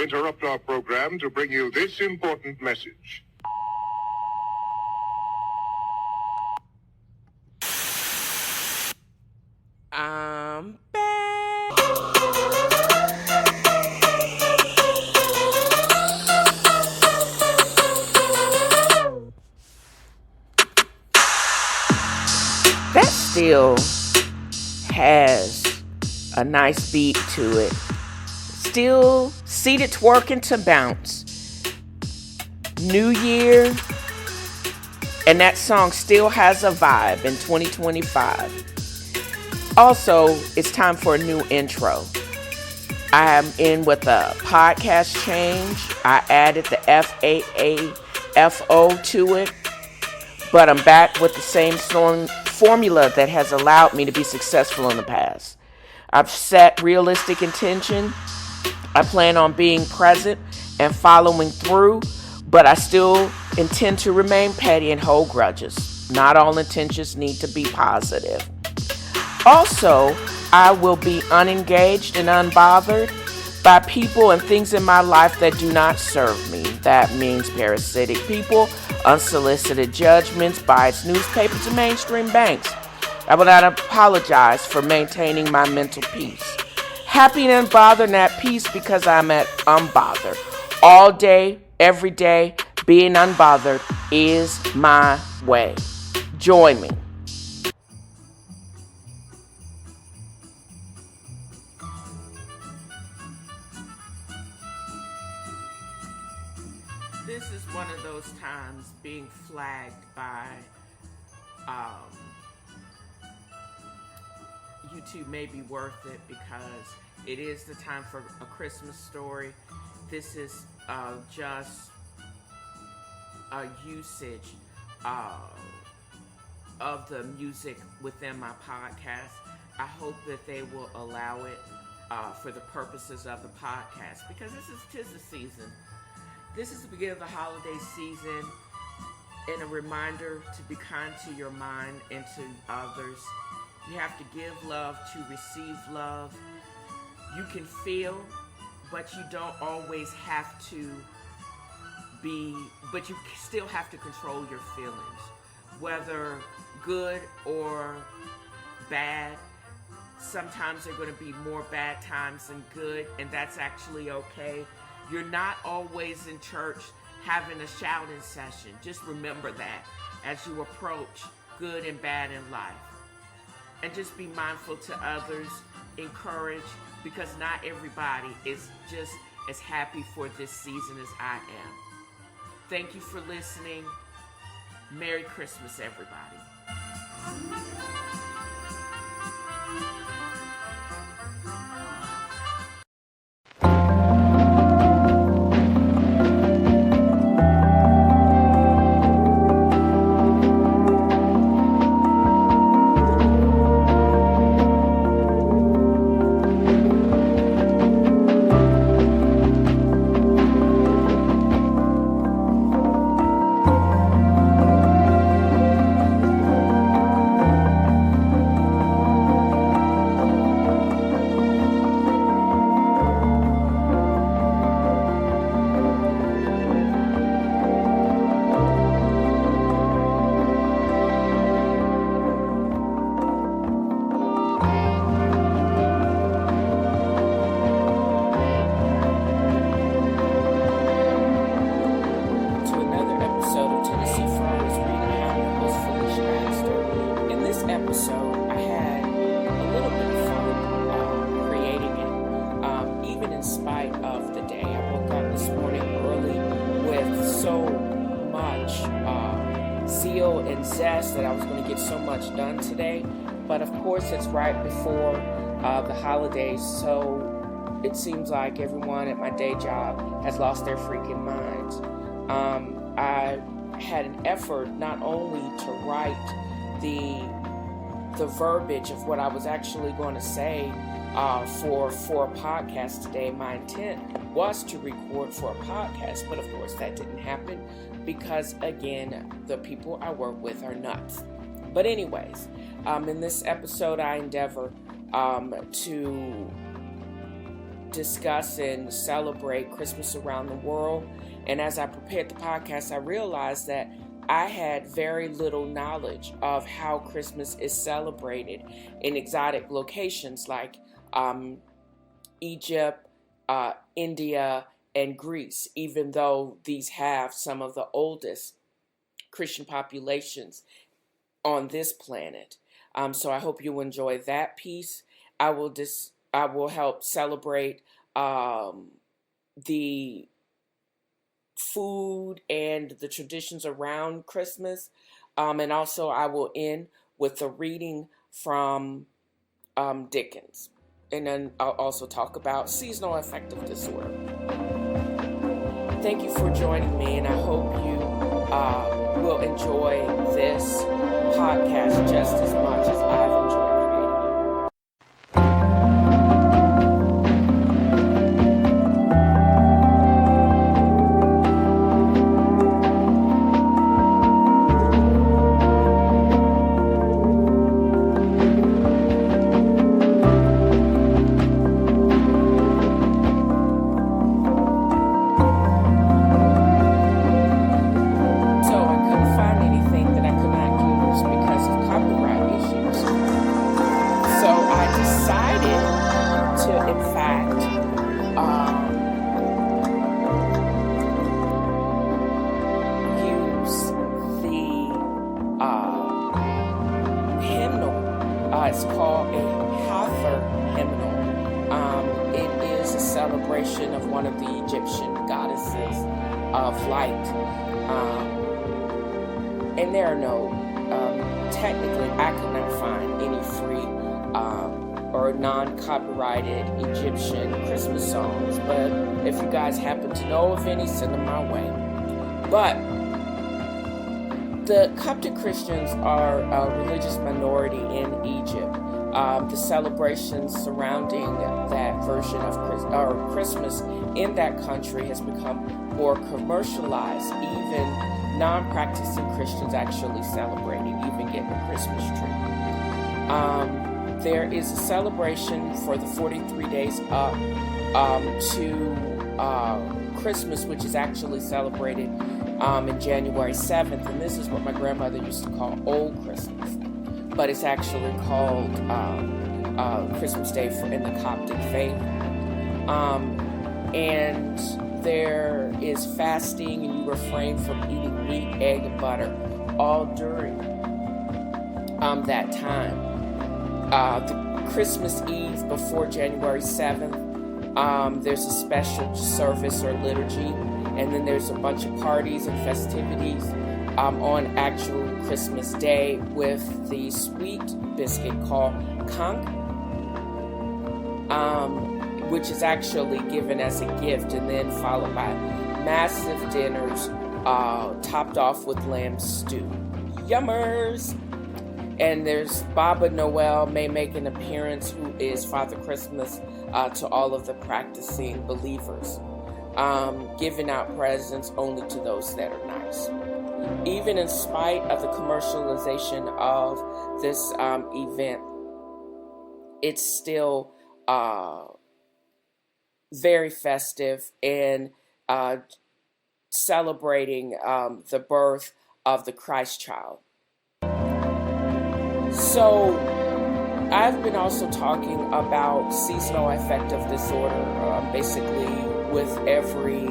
interrupt our program to bring you this important message. I'm back. That still has a nice beat to it. Still seated twerking to bounce. New year, and that song still has a vibe in 2025. Also, it's time for a new intro. I am in with a podcast change. I added the F.A.A.F.O to it, but I'm back with the same formula that has allowed me to be successful in the past. I've set realistic intention. I plan on being present and following through, but I still intend to remain petty and hold grudges. Not all intentions need to be positive. Also, I will be unengaged and unbothered by people and things in my life that do not serve me. That means parasitic people, unsolicited judgments, biased newspapers, and mainstream banks. I will not apologize for maintaining my mental peace. Happy and unbothered and at peace because I'm at unbothered. All day, every day, being unbothered is my way. Join me. This is one of those times being flagged by YouTube may be worth it because it is the time for a Christmas story. This is just a usage of the music within my podcast. I hope that they will allow it for the purposes of the podcast because tis the season. This is the beginning of the holiday season and a reminder to be kind to your mind and to others. You have to give love to receive love. You can feel, but you don't always have to but you still have to control your feelings, whether good or bad. Sometimes there are going to be more bad times than good, and that's actually okay. You're not always in church having a shouting session. Just remember that as you approach good and bad in life. And just be mindful to others, encourage, because not everybody is just as happy for this season as I am. Thank you for listening. Merry Christmas, everybody. And zest that I was going to get so much done today, but of course it's right before the holidays, so it seems like everyone at my day job has lost their freaking minds. I had an effort not only to write the verbiage of what I was actually going to say for a podcast today. My intent was to record for a podcast, but of course that didn't happen because, again, the people I work with are nuts. But anyways, in this episode, I endeavor to discuss and celebrate Christmas around the world. And as I prepared the podcast, I realized that I had very little knowledge of how Christmas is celebrated in exotic locations like Egypt, India, and Greece, even though these have some of the oldest Christian populations on this planet. So I hope you enjoy that piece. I will help celebrate the food and the traditions around Christmas. And also I will end with a reading from Dickens. And then I'll also talk about seasonal affective disorder. Thank you for joining me, and I hope you will enjoy this podcast just as much as I've enjoyed creating it. It's called a F.A.A.F.O hymnal. It is a celebration of one of the Egyptian goddesses of light. And there are no, technically I could not find any free or non-copyrighted Egyptian Christmas songs. But if you guys happen to know of any, send them my way. But the Coptic Christians are a religious minority in Egypt. The celebrations surrounding that version of Christmas in that country has become more commercialized. Even non-practicing Christians actually celebrating, even getting a Christmas tree. There is a celebration for the 43 days up to Christmas, which is actually celebrated in January 7th, and this is what my grandmother used to call Old Christmas, but it's actually called Christmas Day in the Coptic faith. And there is fasting, and you refrain from eating meat, egg, and butter all during that time. The Christmas Eve before January 7th, there's a special service or liturgy. And then there's a bunch of parties and festivities on actual Christmas Day with the sweet biscuit called conch, which is actually given as a gift, and then followed by massive dinners topped off with lamb stew. Yummers! And there's Baba Noel may make an appearance, who is Father Christmas to all of the practicing believers. Giving out presents only to those that are nice. Even in spite of the commercialization of this event, it's still very festive and celebrating the birth of the Christ child. So I've been also talking about seasonal affective disorder, basically with every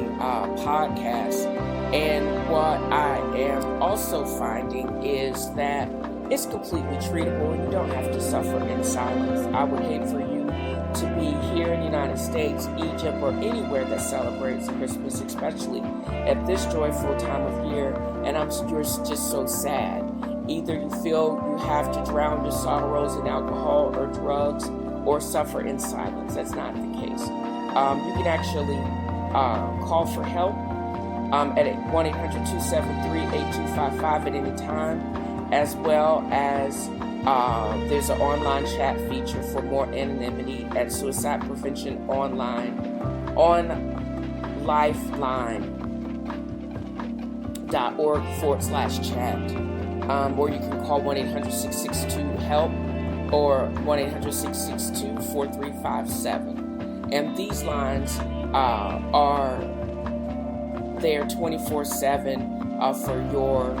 podcast. And what I am also finding is that it's completely treatable and you don't have to suffer in silence. I would hate for you to be here in the United States, Egypt, or anywhere that celebrates Christmas, especially at this joyful time of year, and you're just so sad. Either you feel you have to drown your sorrows in alcohol or drugs, or suffer in silence. That's not the case. You can actually call for help at 1-800-273-8255 at any time, as well as there's an online chat feature for more anonymity at Suicide Prevention Online on lifeline.org/chat. Or you can call 1-800-662-HELP or 1-800-662-4357. And these lines are there 24/7 for your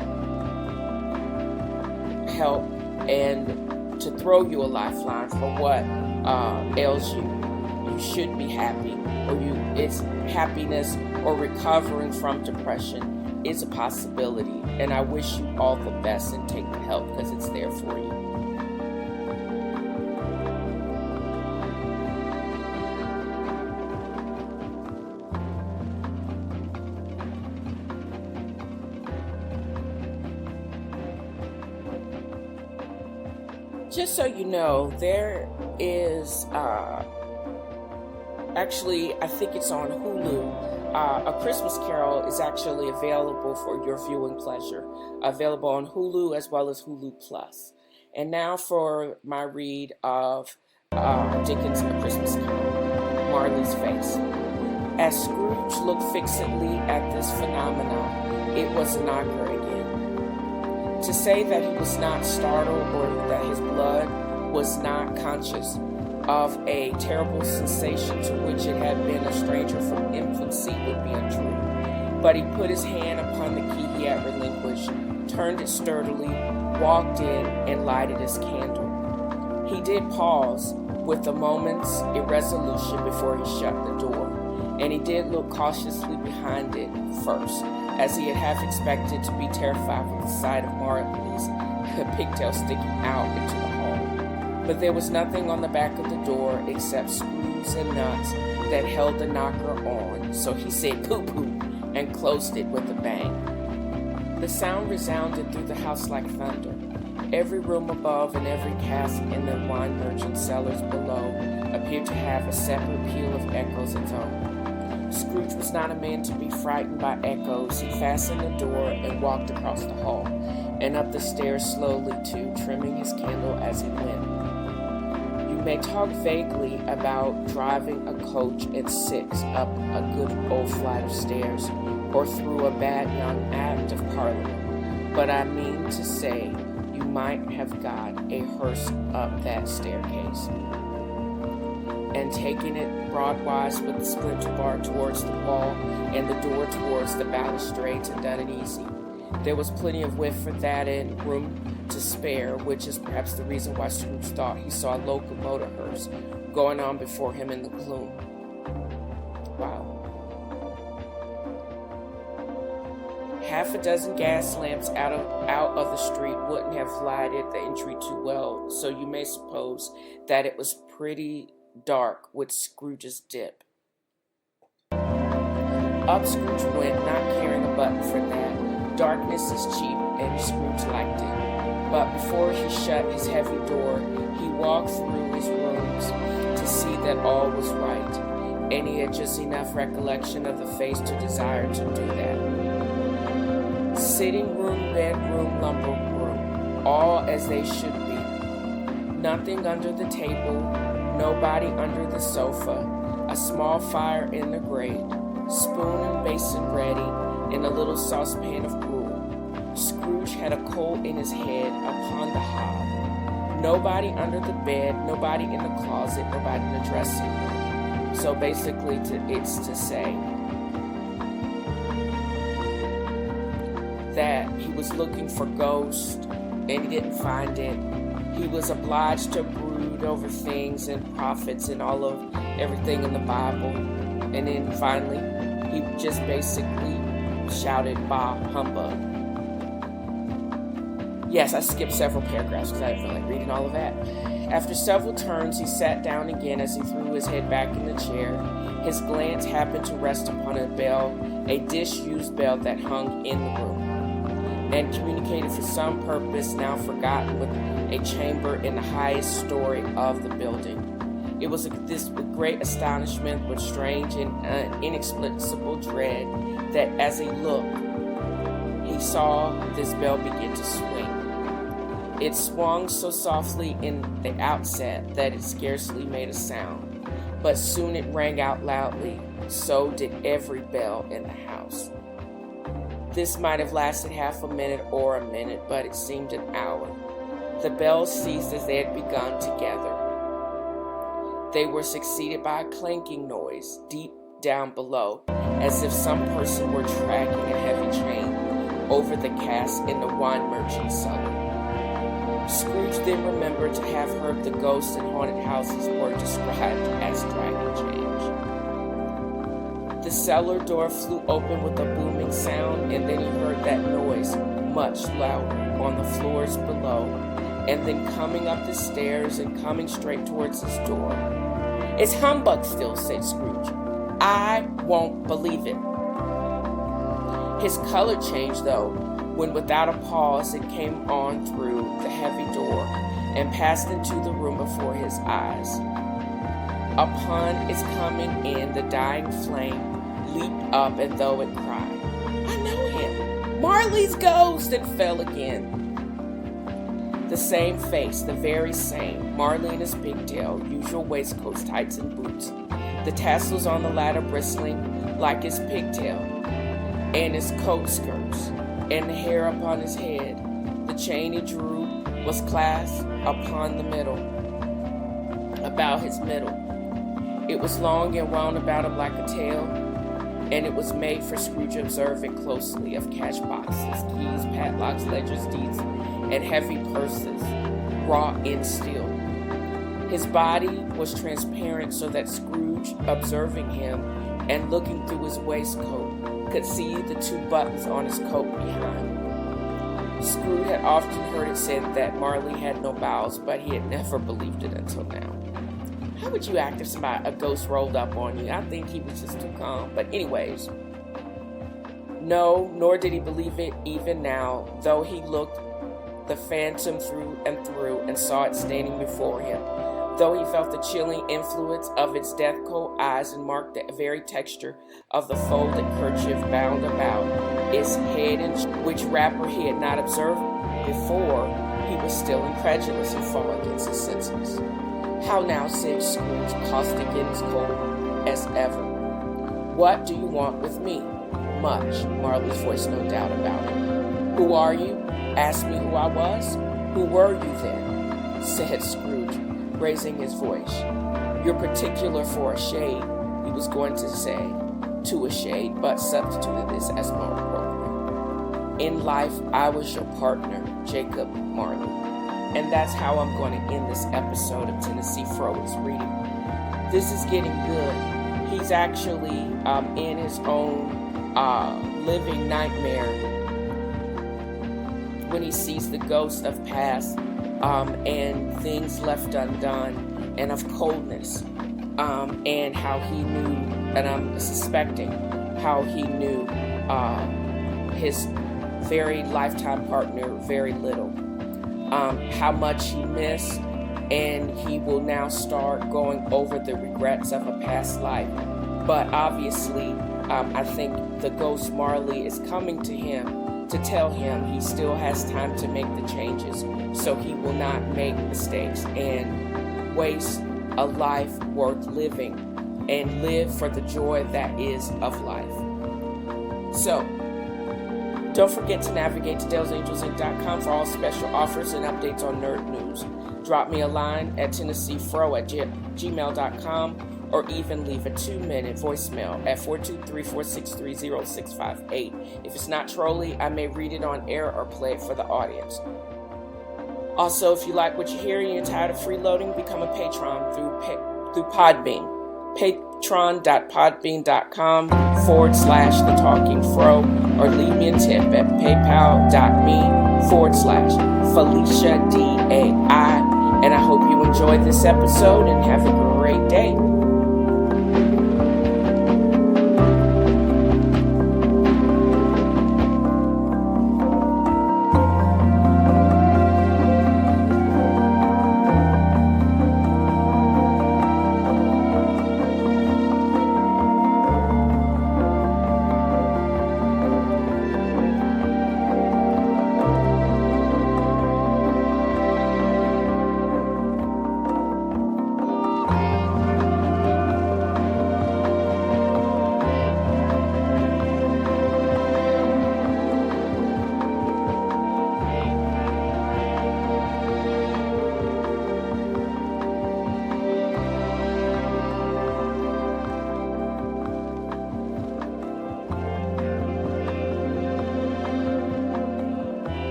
help and to throw you a lifeline for what ails you. You should be happy, or it's happiness or recovering from depression is a possibility. And I wish you all the best and take the help because it's there for you. Just so you know, there is actually, I think it's on Hulu. A Christmas Carol is actually available for your viewing pleasure. Available on Hulu as well as Hulu Plus. And now for my read of Dickens' A Christmas Carol, Marley's Face. As Scrooge looked fixedly at this phenomenon, it was a knocker again. To say that he was not startled or that his blood was not conscious of a terrible sensation to which it had been a stranger from infancy would be untrue. But he put his hand upon the key he had relinquished, turned it sturdily, walked in, and lighted his candle. He did pause with a moment's irresolution before he shut the door, and he did look cautiously behind it first, as he had half expected to be terrified with the sight of Marley's pigtail sticking out into the hall. But there was nothing on the back of the door except screws and nuts that held the knocker on, so he said pooh-pooh and closed it with a bang. The sound resounded through the house like thunder. Every room above and every cask in the wine merchant's cellars below appeared to have a separate peal of echoes its own. Scrooge was not a man to be frightened by echoes. He fastened the door and walked across the hall, and up the stairs slowly too, trimming his candle as he went. You may talk vaguely about driving a coach at 6 up a good old flight of stairs, or through a bad young Act of Parliament, but I mean to say you might have got a hearse up that staircase, and taken it broadwise with the splinter bar towards the wall and the door towards the balustrades and done it easy. There was plenty of width for that and room to spare, which is perhaps the reason why Scrooge thought he saw a locomotive hearse going on before him in the gloom. Wow. Half a dozen gas lamps out of the street wouldn't have lighted the entry too well, so you may suppose that it was pretty dark with Scrooge's dip. Up Scrooge went, not caring a button for that. Darkness is cheap, and Scrooge liked it. But before he shut his heavy door, he walked through his rooms to see that all was right, and he had just enough recollection of the face to desire to do that. Sitting room, bedroom, lumber room, all as they should be. Nothing under the table, nobody under the sofa, a small fire in the grate, spoon and basin ready, and a little saucepan of gruel. Scrooge had a coal in his head upon the hob. Nobody under the bed, nobody in the closet, nobody in the dressing room. So basically, it's to say that he was looking for ghosts and he didn't find it. He was obliged to brood over things and prophets and all of everything in the Bible. And then finally, he just basically shouted, "Bah, humbug." Yes, I skipped several paragraphs because I didn't feel like reading all of that. After several turns, he sat down again as he threw his head back in the chair. His glance happened to rest upon a bell, a disused bell that hung in the room, and communicated for some purpose now forgotten with a chamber in the highest story of the building. It was with great astonishment, but strange and inexplicable dread, that as he looked, he saw this bell begin to swing. It swung so softly in the outset that it scarcely made a sound, but soon it rang out loudly. So did every bell in the house. This might have lasted half a minute or a minute, but it seemed an hour. The bells ceased as they had begun together. They were succeeded by a clanking noise deep down below, as if some person were dragging a heavy chain over the cask in the wine merchant's cellar. Scrooge then remembered to have heard the ghosts in haunted houses were described as dragging change. The cellar door flew open with a booming sound, and then he heard that noise much louder on the floors below, and then coming up the stairs and coming straight towards his door. "It's humbug still," said Scrooge. "I won't believe it." His color changed, though, when without a pause it came on through the heavy door and passed into the room before his eyes. Upon its coming in, the dying flame leaped up as though it cried, "I know him! Marley's ghost!" and fell again. The same face, the very same, Marley in his pigtail, usual waistcoats, tights, and boots, the tassels on the latter bristling like his pigtail, and his coat skirts, and the hair upon his head. The chain he drew was clasped upon the middle, about his middle. It was long and wound about him like a tail, and it was made for Scrooge to observe it closely, of cash boxes, keys, padlocks, ledgers, deeds, and heavy purses, wrought in steel. His body was transparent, so that Scrooge, observing him and looking through his waistcoat, could see the two buttons on his coat behind. Scrooge had often heard it said that Marley had no bowels, but he had never believed it until now. How would you act if a ghost rolled up on you? I think he was just too calm. But anyways, no, nor did he believe it even now, though he looked the phantom through and saw it standing before him. Though he felt the chilling influence of its death-cold eyes and marked the very texture of the folded kerchief bound about its head, which wrapper he had not observed before, he was still incredulous and fought against his senses. "How now," said Scrooge, caustic and as cold as ever. "What do you want with me?" "Much," Marley's voice, no doubt about it. "Who are you? Ask me who I was?" "Who were you then?" said Scrooge, raising his voice. "You're particular for a shade," he was going to say, "to a shade," but substituted this as more appropriate. "In life, I was your partner, Jacob Marley." And that's how I'm going to end this episode of Tennessee F.A.A.F.O's reading. This is getting good. He's actually in his own living nightmare when he sees the ghost of past and things left undone, and of coldness, and how he knew, and I'm suspecting how he knew his very lifetime partner very little. How much he missed, and he will now start going over the regrets of a past life. But obviously, I think the ghost Marley is coming to him to tell him he still has time to make the changes, so he will not make mistakes and waste a life worth living, and live for the joy that is of life. So, don't forget to navigate to Dalesangelsinc.com for all special offers and updates on nerd news. Drop me a line at TennesseeFro@gmail.com, or even leave a 2-minute voicemail at 423-463-0658. If it's not trolly, I may read it on air or play it for the audience. Also, if you like what you hear and you're tired of freeloading, become a patron through Podbean. patron.podbean.com/The Talking Fro, or leave me a tip at paypal.me/Felicia DAI. And I hope you enjoyed this episode and have a great day.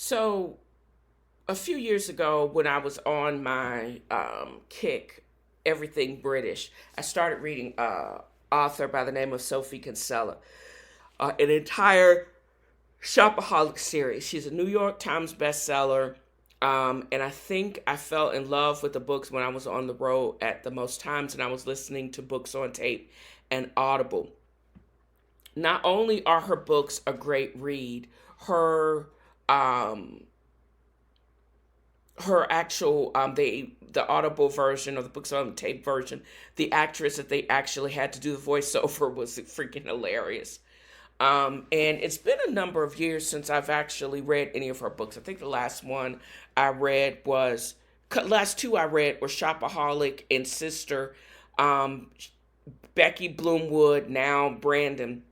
So a few years ago, when I was on my kick, everything British, I started reading author by the name of Sophie Kinsella, an entire Shopaholic series. She's a New York Times bestseller. And I think I fell in love with the books when I was on the road at the most times and I was listening to books on tape and Audible. Not only are her books a great read, her um, her actual the Audible version of the books on tape version, the actress that they actually had to do the voiceover was freaking hilarious. And it's been a number of years since I've actually read any of her books. I think the last one I read was, last two I read were Shopaholic and Sister. Um, Becky Bloomwood, now Brandon,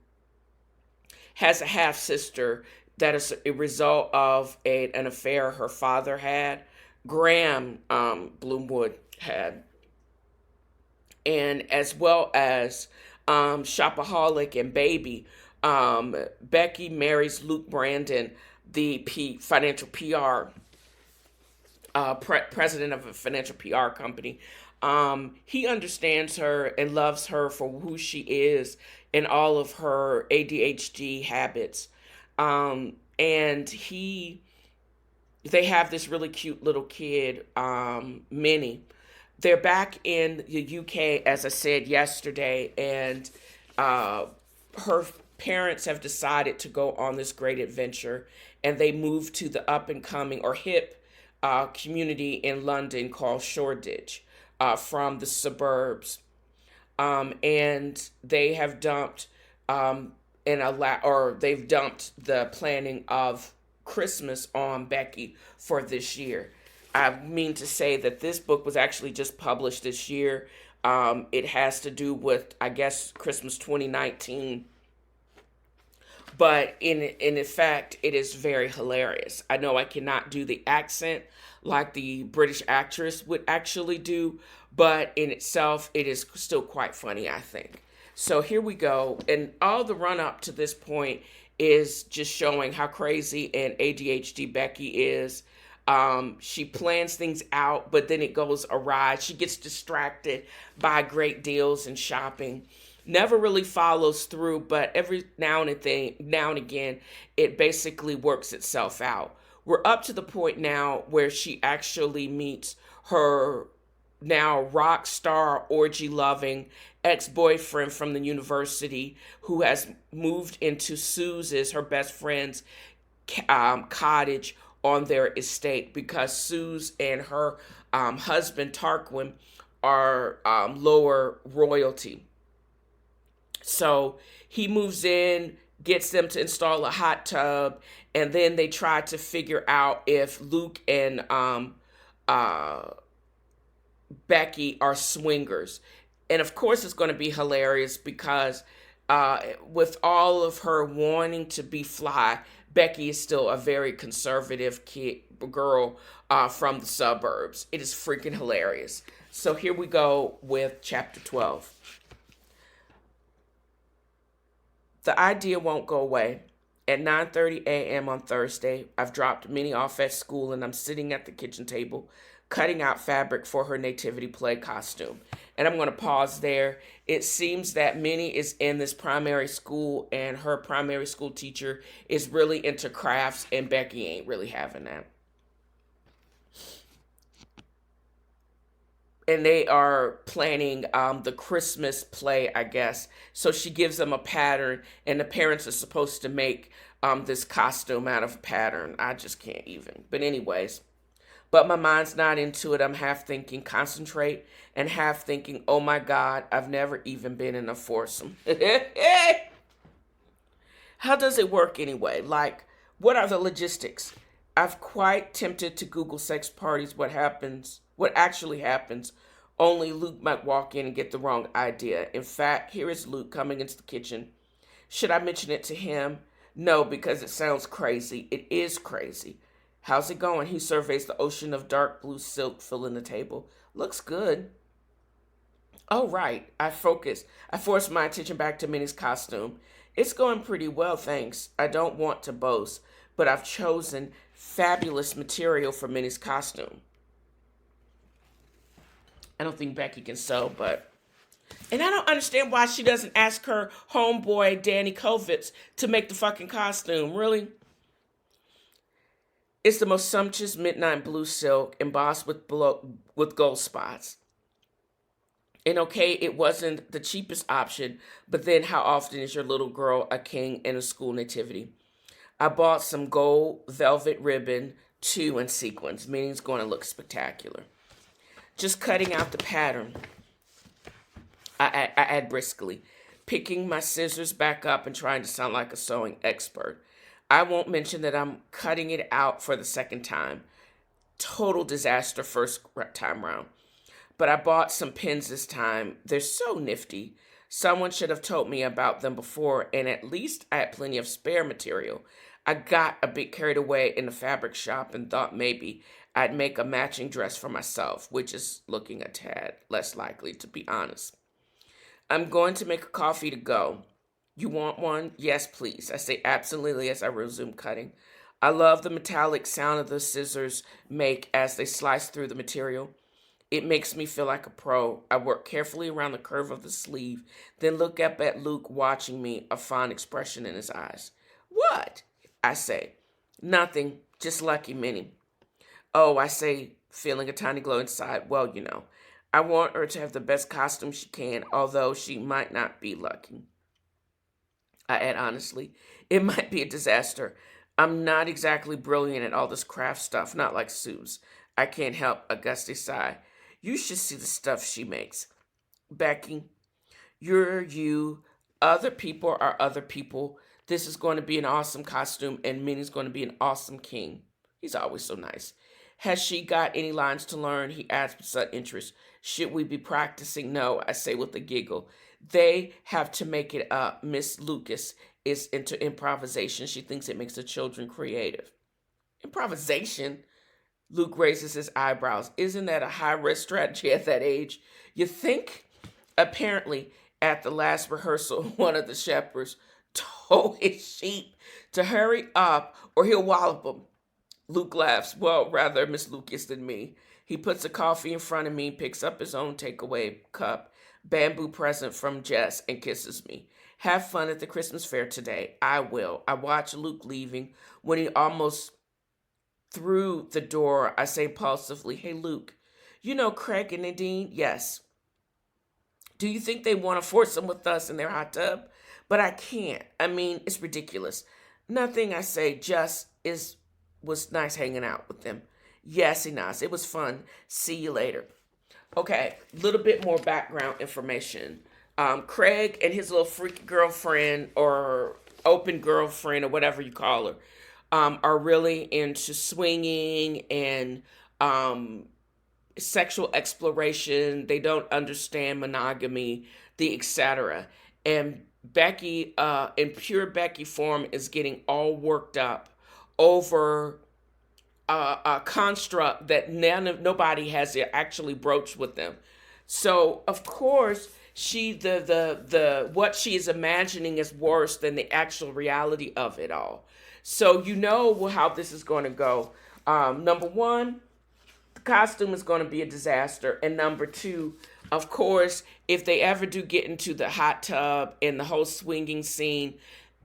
has a half sister that is a result of an affair her father had. Graham Bloomwood had, and as well as Shopaholic and Baby. Becky marries Luke Brandon, the financial PR president of a financial PR company. He understands her and loves her for who she is and all of her ADHD habits. And they have this really cute little kid, Minnie. They're back in the UK, as I said yesterday, and her parents have decided to go on this great adventure, and they moved to the up and coming or hip community in London called Shoreditch, from the suburbs, and they have dumped they've dumped the planning of Christmas on Becky for this year. I mean to say that this book was actually just published this year. It has to do with, I guess, Christmas 2019. But in effect, it is very hilarious. I know I cannot do the accent like the British actress would actually do, but in itself, it is still quite funny, I think. So here we go. And all the run up to this point is just showing how crazy and ADHD Becky is. She plans things out, but then it goes awry. She gets distracted by great deals and shopping. Never really follows through, but every now and again, it basically works itself out. We're up to the point now where she actually meets her now rock star, orgy loving ex-boyfriend from the university, who has moved into Suze's, her best friend's, cottage on their estate, because Suze and her husband Tarquin are lower royalty. So he moves in, gets them to install a hot tub, and then they try to figure out if Luke and Becky are swingers. And of course, it's going to be hilarious because with all of her wanting to be fly, Becky is still a very conservative girl from the suburbs. It is freaking hilarious. So here we go with chapter 12. The idea won't go away. At 9:30 a.m. on Thursday, I've dropped Minnie off at school and I'm sitting at the kitchen table cutting out fabric for her nativity play costume. And I'm going to pause there. It seems that Minnie is in this primary school and her primary school teacher is really into crafts and Becky ain't really having that. And they are planning the Christmas play, I guess. So she gives them a pattern, and the parents are supposed to make this costume out of a pattern. I just can't even. But anyways, but my mind's not into it. I'm half thinking concentrate and half thinking, oh my God, I've never even been in a foursome. How does it work anyway? Like, what are the logistics? I've quite tempted to Google sex parties, what actually happens. Only Luke might walk in and get the wrong idea. In fact, here is Luke coming into the kitchen. Should I mention it to him? No, because it sounds crazy. It is crazy. How's it going? He surveys the ocean of dark blue silk filling the table. Looks good. Oh, right. I force my attention back to Minnie's costume. It's going pretty well, thanks. I don't want to boast, but I've chosen fabulous material for Minnie's costume. I don't think Becky can sew, but... And I don't understand why she doesn't ask her homeboy, Danny Kovitz, to make the fucking costume. Really? It's the most sumptuous midnight blue silk embossed with gold spots. And okay, it wasn't the cheapest option, but then how often is your little girl a king in a school nativity? I bought some gold velvet ribbon, too, in sequins, meaning it's going to look spectacular. Just cutting out the pattern, I add briskly, picking my scissors back up and trying to sound like a sewing expert. I won't mention that I'm cutting it out for the second time. Total disaster first time round. But I bought some pins this time. They're so nifty. Someone should have told me about them before, and at least I had plenty of spare material. I got a bit carried away in the fabric shop and thought maybe I'd make a matching dress for myself, which is looking a tad less likely, to be honest. I'm going to make a coffee to go. You want one? Yes, please. I say absently as I resume cutting. I love the metallic sound of the scissors make as they slice through the material. It makes me feel like a pro. I work carefully around the curve of the sleeve, then look up at Luke watching me, a fond expression in his eyes. What? I say. Nothing. Just lucky, Minnie. Oh, I say, feeling a tiny glow inside. Well, I want her to have the best costume she can, although she might not be lucky. I add honestly, it might be a disaster. I'm not exactly brilliant at all this craft stuff, not like Sue's. I can't help a gusty sigh. You should see the stuff she makes. Becky, you're you. Other people are other people. This is going to be an awesome costume, and Minnie's going to be an awesome king. He's always so nice. Has she got any lines to learn? He asks with such interest. Should we be practicing? No, I say with a giggle. They have to make it up. Miss Lucas is into improvisation. She thinks it makes the children creative. Improvisation? Luke raises his eyebrows. Isn't that a high-risk strategy at that age? You think? Apparently, at the last rehearsal, one of the shepherds told his sheep to hurry up or he'll wallop them. Luke laughs. Well, rather Miss Lucas than me. He puts a coffee in front of me, picks up his own takeaway cup, bamboo present from Jess, and kisses me. Have fun at the Christmas fair today. I will. I watch Luke leaving. When he almost through the door, I say impulsively, hey, Luke, you know Craig and Nadine? Yes. Do you think they want to force them with us in their hot tub? But I can't. I mean, it's ridiculous. Nothing, I say, just was nice hanging out with them. Yes, he nods. It was fun. See you later. Okay, a little bit more background information. Craig and his little freaky girlfriend or open girlfriend or whatever you call her are really into swinging and sexual exploration. They don't understand monogamy, the etc. And Becky, in pure Becky form, is getting all worked up over a construct that nobody has actually broached with them. So of course the what she is imagining is worse than the actual reality of it all. So you know how this is going to go. Number one, the costume is going to be a disaster, and number two, of course, if they ever do get into the hot tub and the whole swinging scene,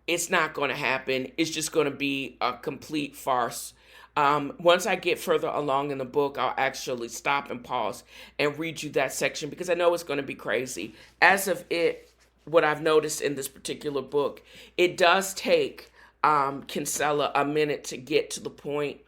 it's not going to happen. It's just going to be a complete farce. Once I get further along in the book, I'll actually stop and pause and read you that section because I know it's going to be crazy. As of what I've noticed in this particular book, it does take Kinsella a minute to get to the point.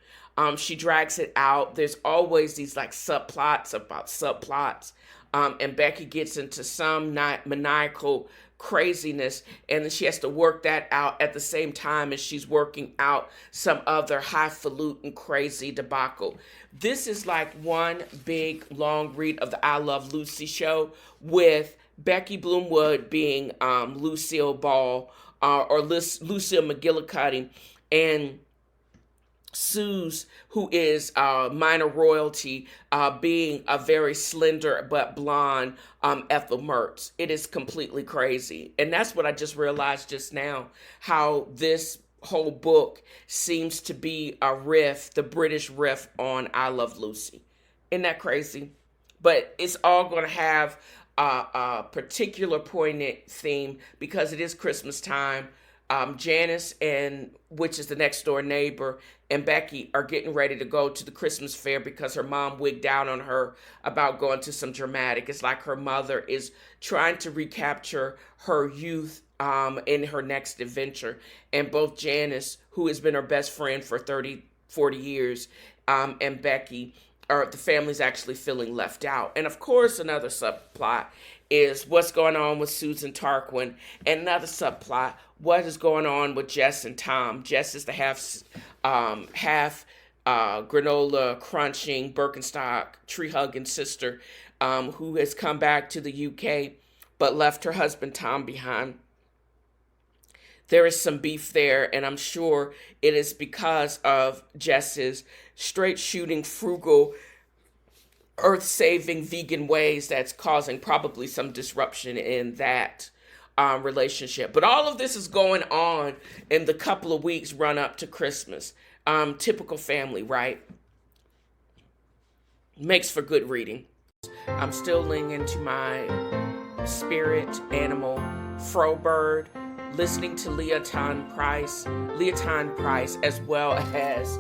She drags it out. There's always these like subplots about subplots. And Becky gets into some maniacal craziness, and then she has to work that out at the same time as she's working out some other highfalutin crazy debacle. This is like one big long read of the I Love Lucy show with Becky Bloomwood being Lucille Ball or Lucille McGillicuddy, and Suze, who is minor royalty, being a very slender but blonde Ethel Mertz. It is completely crazy. And that's what I just realized just now, how this whole book seems to be a riff, the British riff on I Love Lucy. Isn't that crazy? But it's all going to have a particular poignant theme because it is Christmas time. Janice, and which is the next door neighbor, and Becky are getting ready to go to the Christmas fair because her mom wigged out on her about going to some dramatic. It's like her mother is trying to recapture her youth in her next adventure. And both Janice, who has been her best friend for 30, 40 years, and Becky, or the family's actually feeling left out. And of course, another subplot is what's going on with Susan Tarquin, and another subplot, what is going on with Jess and Tom. Jess is the half granola crunching Birkenstock tree hugging sister who has come back to the UK but left her husband Tom behind. There is some beef there, and I'm sure it is because of Jess's straight shooting, frugal, earth saving vegan ways that's causing probably some disruption in that relationship. But all of this is going on in the couple of weeks run up to Christmas. Typical family, right? Makes for good reading. I'm still leaning into my spirit animal, Fro Bird, listening to Leontyne Price, as well as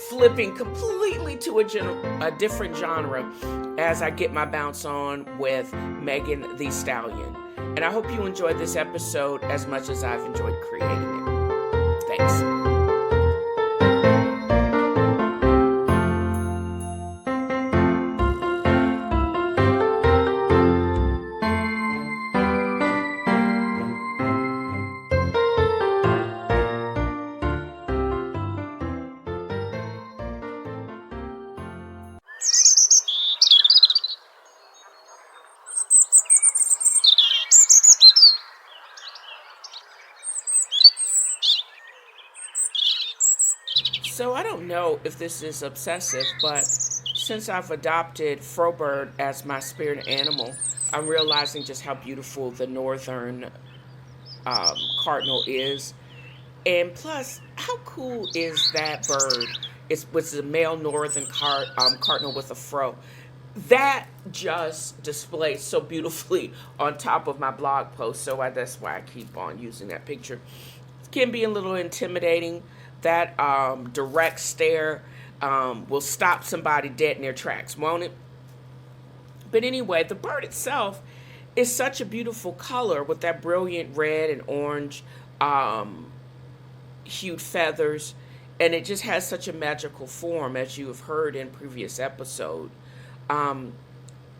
flipping completely to a different genre as I get my bounce on with Megan Thee Stallion. And I hope you enjoyed this episode as much as I've enjoyed creating it. Thanks. So I don't know if this is obsessive, but since I've adopted Frobird as my spirit animal, I'm realizing just how beautiful the northern cardinal is. And plus, how cool is that bird? It's a male northern cardinal with a fro. That just displays so beautifully on top of my blog post. So that's why I keep on using that picture. It can be a little intimidating. That direct stare will stop somebody dead in their tracks, won't it? But anyway, the bird itself is such a beautiful color with that brilliant red and orange hued feathers, and it just has such a magical form, as you have heard in previous episode.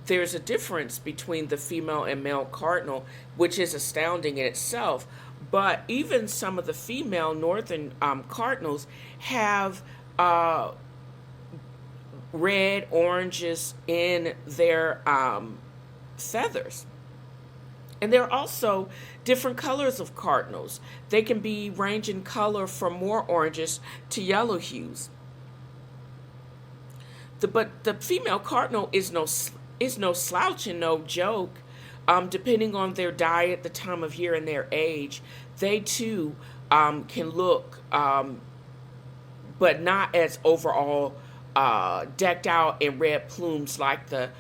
There's a difference between the female and male cardinal, which is astounding in itself. But even some of the female northern cardinals have red, oranges in their feathers. And there are also different colors of cardinals. They can be range in color from more oranges to yellow hues. But the female cardinal is no slouch and no joke. Depending on their diet, the time of year, and their age, they too can look, but not as overall decked out in red plumes like the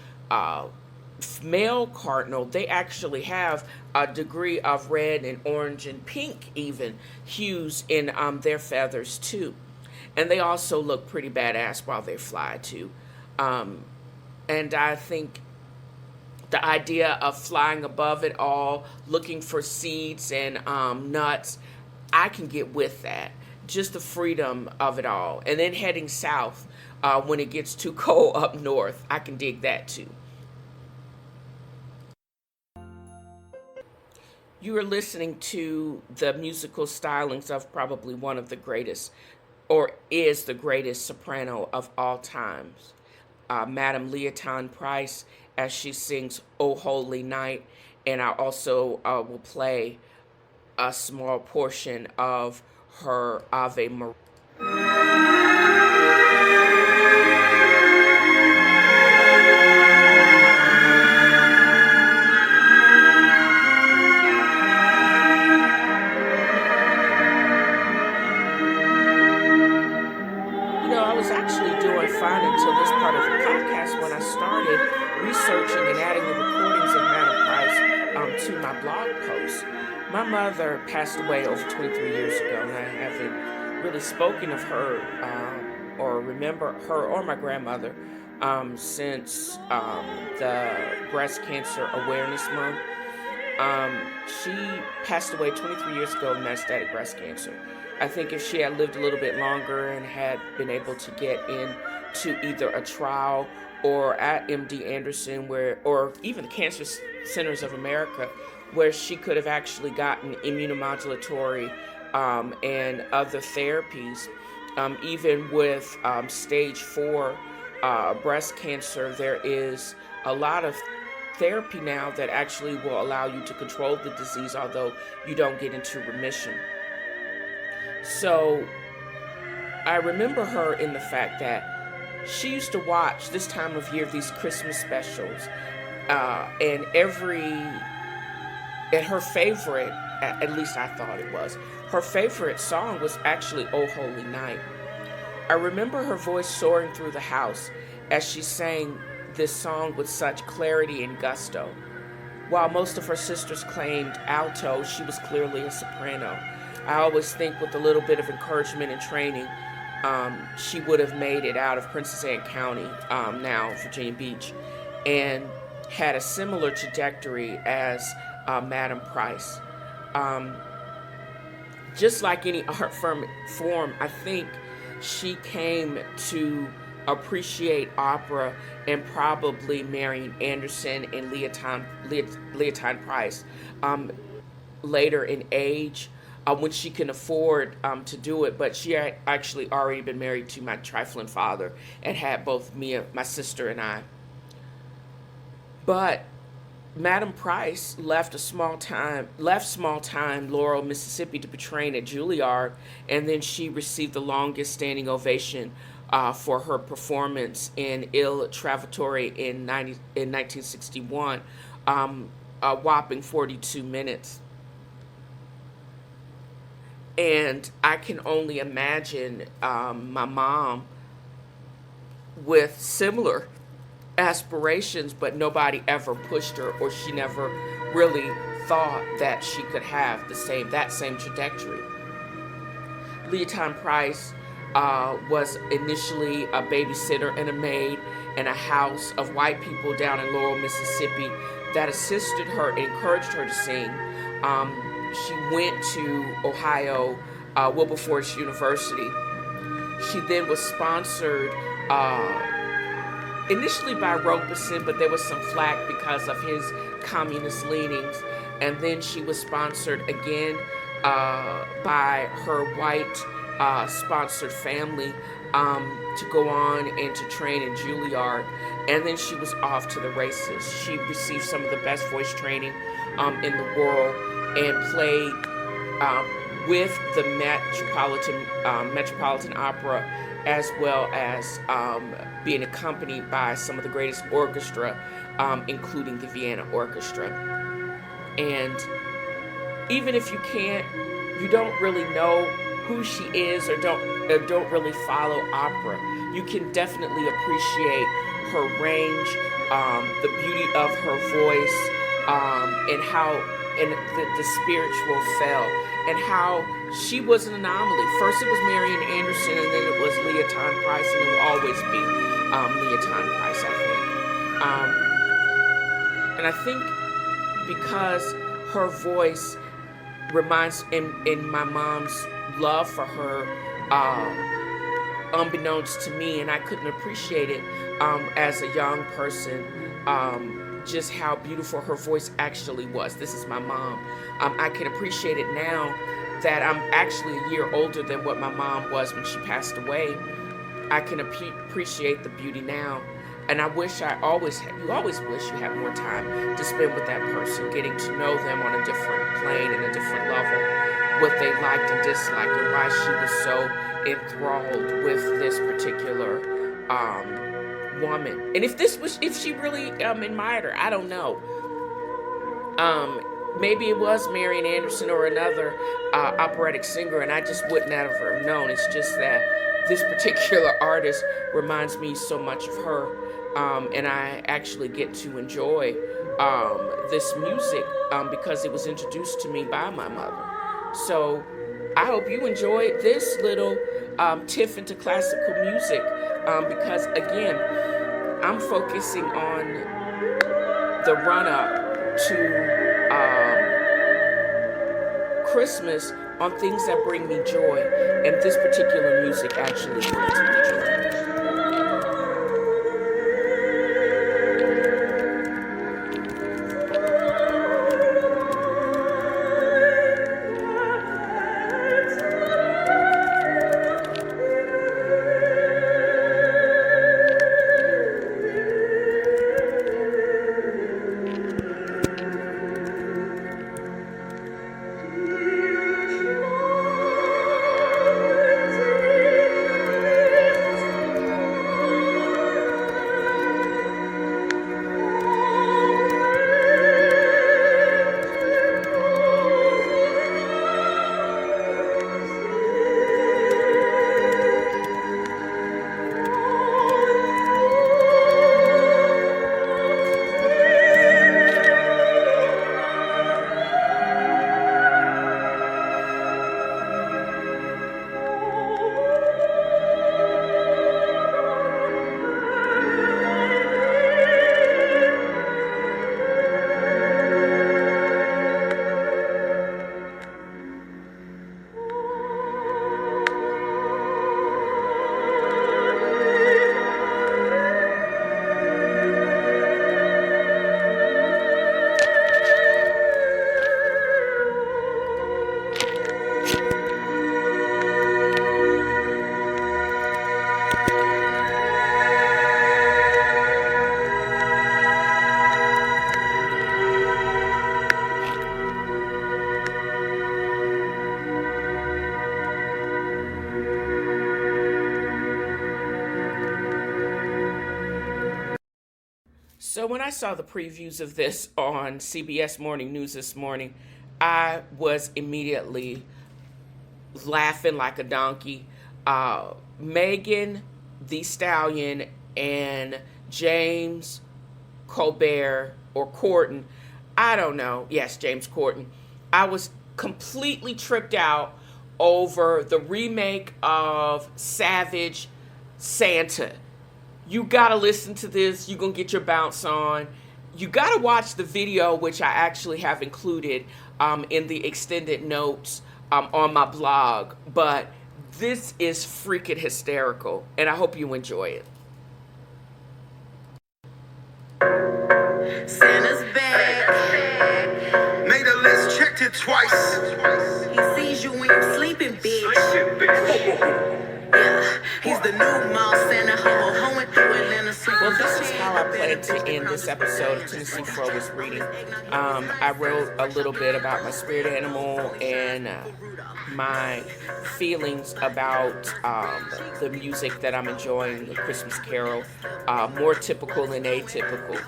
male cardinal. They actually have a degree of red and orange and pink even hues in their feathers too. And they also look pretty badass while they fly too. And I think the idea of flying above it all, looking for seeds and nuts, I can get with that. Just the freedom of it all. And then heading south when it gets too cold up north, I can dig that too. You are listening to the musical stylings of probably one of the greatest, or is the greatest soprano of all times, Madam Leontyne Price, as she sings "O Holy Night," and I also will play a small portion of her Ave Maria. is my mother passed away over 23 years ago, and I haven't really spoken of her or remember her or my grandmother since the Breast Cancer Awareness Month. She passed away 23 years ago of metastatic breast cancer. I think if she had lived a little bit longer and had been able to get into either a trial or at MD Anderson, or even the Cancer Centers of America, where she could have actually gotten immunomodulatory and other therapies, even with stage 4 breast cancer, there is a lot of therapy now that actually will allow you to control the disease, although you don't get into remission. So I remember her in the fact that she used to watch this time of year these Christmas specials, and her favorite, at least I thought it was, her favorite song was actually "Oh Holy Night." I remember her voice soaring through the house as she sang this song with such clarity and gusto. While most of her sisters claimed alto, she was clearly a soprano. I always think with a little bit of encouragement and training, she would have made it out of Princess Anne County, now Virginia Beach, and had a similar trajectory as Madam Price. Just like any art form, I think she came to appreciate opera and probably Marian Anderson and Leontyne Price later in age, when she can afford to do it. But she had actually already been married to my trifling father and had both my sister and I. But Madam Price left small time Laurel, Mississippi to be trained at Juilliard, and then she received the longest standing ovation for her performance in Il Trovatore in 1961, a whopping 42 minutes. And I can only imagine my mom with similar aspirations, but nobody ever pushed her, or she never really thought that she could have that same trajectory. Leontyne Price was initially a babysitter and a maid in a house of white people down in Laurel, Mississippi, that assisted her and encouraged her to sing. She went to Ohio, Wilberforce University. She then was sponsored initially by Robeson, but there was some flack because of his communist leanings. And then she was sponsored again by her white sponsored family to go on and to train in Juilliard. And then she was off to the races. She received some of the best voice training in the world and played with the Metropolitan Opera, as well as being accompanied by some of the greatest orchestra, including the Vienna Orchestra. And even if you don't really know who she is, or don't really follow opera, you can definitely appreciate her range, the beauty of her voice, and how the spiritual fell, and how she was an anomaly. First it was Marian Anderson, and then it was Leontyne Price, and it will always be Leontyne Price, I think. And I think because her voice reminds, in my mom's love for her, unbeknownst to me, and I couldn't appreciate it as a young person, just how beautiful her voice actually was. This is my mom. I can appreciate it now that I'm actually a year older than what my mom was when she passed away. I can appreciate the beauty now. And I wish you always wish you had more time to spend with that person, getting to know them on a different plane and a different level, what they liked and disliked, and why she was so enthralled with this particular woman. And if she really admired her, I don't know. Maybe it was Marian Anderson or another operatic singer, and I just wouldn't ever have known. It's just that this particular artist reminds me so much of her, and I actually get to enjoy this music because it was introduced to me by my mother. So I hope you enjoyed this little tiff into classical music because, again, I'm focusing on the run-up to Christmas on things that bring me joy, and this particular music actually brings me joy. So when I saw the previews of this on CBS Morning News this morning, I was immediately laughing like a donkey. Megan Thee Stallion and James Colbert or Corden, I don't know. Yes, James Corden. I was completely tripped out over the remake of Savage Santa. You gotta listen to this. You're gonna get your bounce on. You gotta watch the video, which I actually have included in the extended notes on my blog. But this is freaking hysterical, and I hope you enjoy it. Santa's back. Made a list, checked it twice. He sees you when you're sleeping, bitch. Yeah, he's the new mall Santa. Ho and through Atlanta. Well, this is how I plan to end this episode of Tennessee F.A.A.F.O reading. I wrote a little bit about my spirit animal and my feelings about the music that I'm enjoying, the Christmas Carol, more typical than atypical.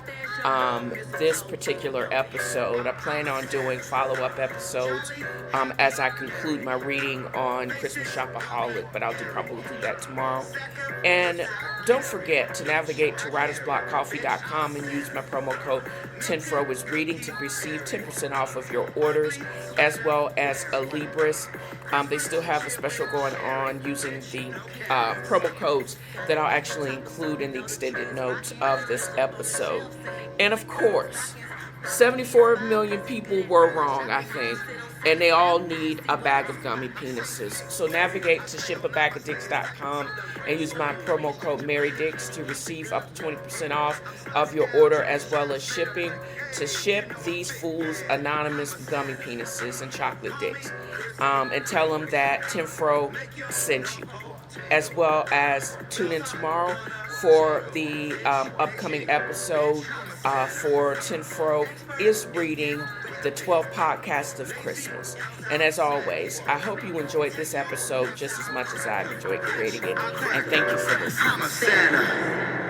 This particular episode, I plan on doing follow-up episodes as I conclude my reading on Christmas Shopaholic, but I'll probably do that tomorrow. And don't forget to navigate to writersblockcoffee.com and use my promo code 10FRO reading to receive 10% off of your orders, as well as a Libris. They still have a special going on using the promo codes that I'll actually include in the extended notes of this episode. And of course, 74 million people were wrong, I think, and they all need a bag of gummy penises. So navigate to shipabagadicks.com and use my promo code MaryDicks to receive up to 20% off of your order, as well as shipping to ship these fools anonymous gummy penises and chocolate dicks. And tell them that 10Fro sent you. As well as tune in tomorrow for the upcoming episode for 10Fro is reading the 12th podcast of Christmas. And as always, I hope you enjoyed this episode just as much as I enjoyed creating it. And thank you for listening. I'm a Santa.